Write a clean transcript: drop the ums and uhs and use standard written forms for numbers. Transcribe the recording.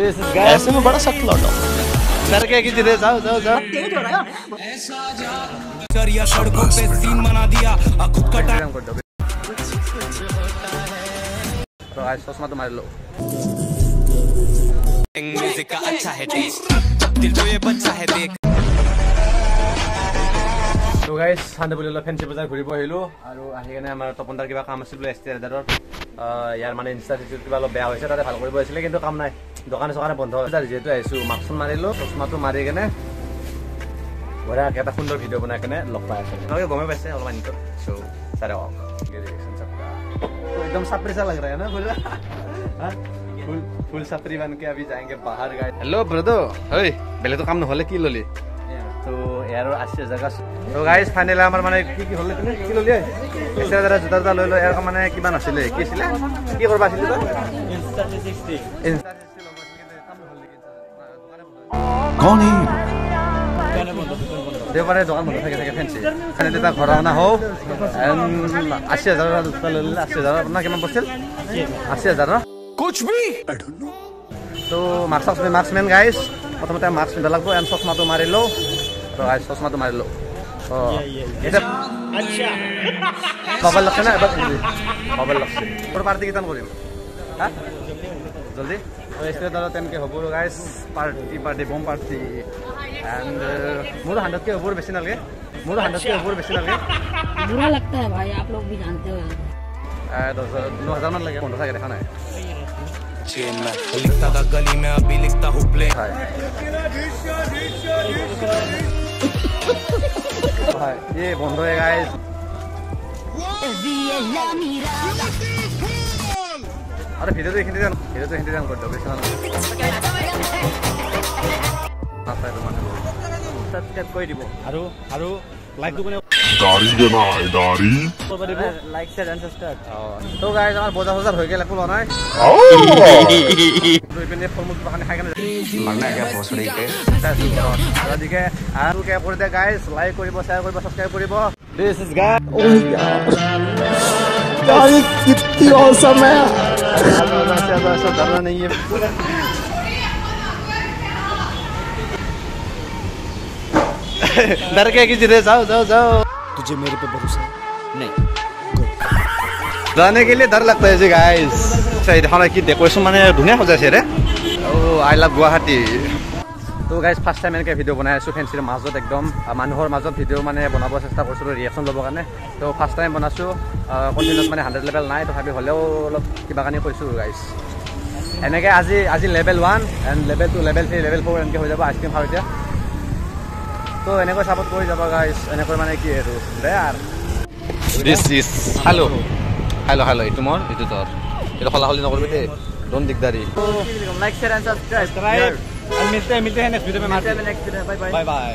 This is guys. ऐसे में बड़ा सख्त लौटा डर के कि जिधर जाओ जाओ जाओ तेज हो रहा है चरिया सड़कों पे सीन बना दिया खुद का टाइम कर दो तो आज चश्मा तो मार लो म्यूजिक का अच्छा है टेस्ट दिल जो ये बच्चा है देख तो गाइस हान्दा बुलेला फैंसी बाजार घुरिब আহিলো আৰু আহি কেনে আমাৰ তপনদাৰ কিবা কাম আছিল এষ্টেৰাদাৰৰ ইয়াৰ মানে ইনষ্টাটিউট কিবা অলপ বেয়া হৈছে তাতে ভাল কৰিব আছিল কিন্তু কাম নাই দোকানে সকানে বন্ধ আছে যেহেতু আহিছো মাস্কখন মাৰিলো চশমাটো মাৰি কেনে বৰা এটা সুন্দৰ ভিডিঅ' বনাই কেনে লগ পাই আছে আপোনালোকে গমে পাইছে অলপমান ইনটো সো সাৰে অক ৰিয়েকশন सबका तो एकदम सापरी सा लग रहा है ना बोल हां फुल सापरी बन के अभी जाएंगे बाहर गाइस हेलो ब्रदर ओए बेले तो काम न होले की लली तो यार 80,000 का तो गाइस फाइनली আমাৰ মানে কি হলে তুমি কি ললি এসে জৰা জুতা লৈ লৈ ইয়াৰ মানে কিমান আছিলে কি ছিলে কি কৰবা আছিল তো Insta360 कौन है দেওবাৰে দোকান বন্ধ থাকে থাকে ফেন্সি ফাইনলি তা ঘৰ আনা হও 80,000 জুতা লৈ 80,000 আপোনাৰ কিমান পছিল 80,000 कुछ भी তো মাৰ্কসম্যান গাইস প্ৰথমতে মাৰ্কস পিন্ধা লাগবো এন্ড চশমাটো মাৰি লও তো গাইস চশমাটো মাৰি লও ও এটা আচ্ছা বাবা লাগছে না এবার বাবা লাগছে তোর পার্টি কিতান করিম হ্যাঁ জলদি তো এসে দাদা তেনকে হবো গাইস পার্টি বম পার্টি এন্ড মোর 100 के ऊपर বেশি নালগে মোর 100 के ऊपर বেশি নালগে बुरा लगता है भाई आप लोग भी जानते हो 9,000 মান লাগে 15,000 দেখা নাই मैं लिखता था गली में अभी लिखता हूँ प्ले भाई ये बंद है गाइस अरे ভিডিও দেখি দিন कर दो बेसन सब्सक्राइब কৰি দিব আৰু লাইক দিব दाढ़ी देना है दाढ़ी लाइक शेयर एंड सब्सक्राइब तो गाइस আমার বজা বজা হৈ গেল একো নাই দুই পিনে ফলমুল বাহানে খাই কেনে লাগনা কে পছড়ি কে দিকে আৰু কে কৰি দে গাইস লাইক কৰিব শেয়াৰ কৰিব সাবস্ক্ৰাইব কৰিব দিস ইজ গাইস ओ यार ये कितनी औसम है ऐसा डरना नहीं है डर के कि जिधर जाओ जाओ जाओ तुझे मेरे पे भरोसा नहीं जाने के लिए डर लगता है जी गाइस सही देखा कि डेकोरेशन माने धुनिया सजाइছে रे ओ आई लव गुवाहाटी तो गाइस फार्स्ट टाइम এনেকে ভিডিও বনাই আছো ফেন্সিৰ মাজত একদম মানুহৰ মাজত ভিডিও মানে বনাব চেষ্টা কৰিছো ৰিঅ্যাকশন ল'ব কাৰণে তো ফার্স্ট টাইম বনাছো কন্টিনিউয়াস মানে 100 লেভেল নাই তো ভাবি হলেও অলপ কিবা কানি কৈছো গাইস এনেকে আজি level 1 and level 2 level 3 level 4 এনেকে হৈ যাব আইসক্রিম খাও এতিয়া তো এনেকৈ সাপোর্ট কৰি যাবা গাইস এনেকৈ মানে কি আৰু বেয়াৰ দিস ইজ হেল্ল এইটো মোৰ এইটো তোৰ এটা খলা খলি নকৰবি দে ডোন্ট দিগদারি लाइक शेयर एंड सब्सक्राइब और मिलते हैं नेक्स्ट वीडियो में बाय बाय